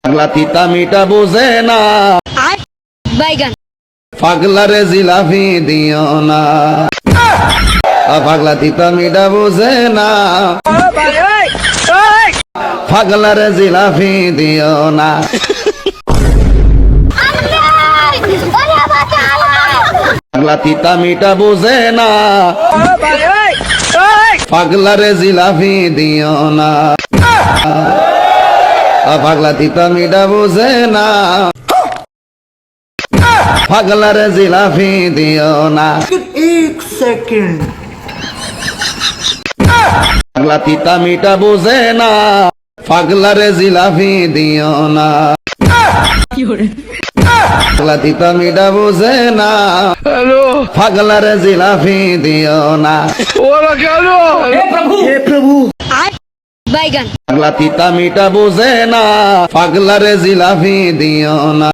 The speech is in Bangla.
পাগলা তিতা মিটা বুঝে না, বাইগান পাগলা রে জিলাপি দিও না। পাগলা তিতা মিটা বুঝে না, পাগলা রে জিলাপি দিও না। পাগলা তিতা মিটা বুঝে না, পাগলা রে জিলাপি দিও না। পাগলা তিতা মিটা বুঝে না, পাগলা রে জিলাপি দিও না। एक सेकंड পাগলা তিতা মিটা বুঝে না, পাগলা রে জিলাপি দিও না। পাগলা তিতা মিটা বুঝে না, পাগলা রে জিলাপি দিও না। हे प्रभु বাইগান পাগলা তিতা মিটা বুঝে না, পাগলা রে জিলাপি দিও না।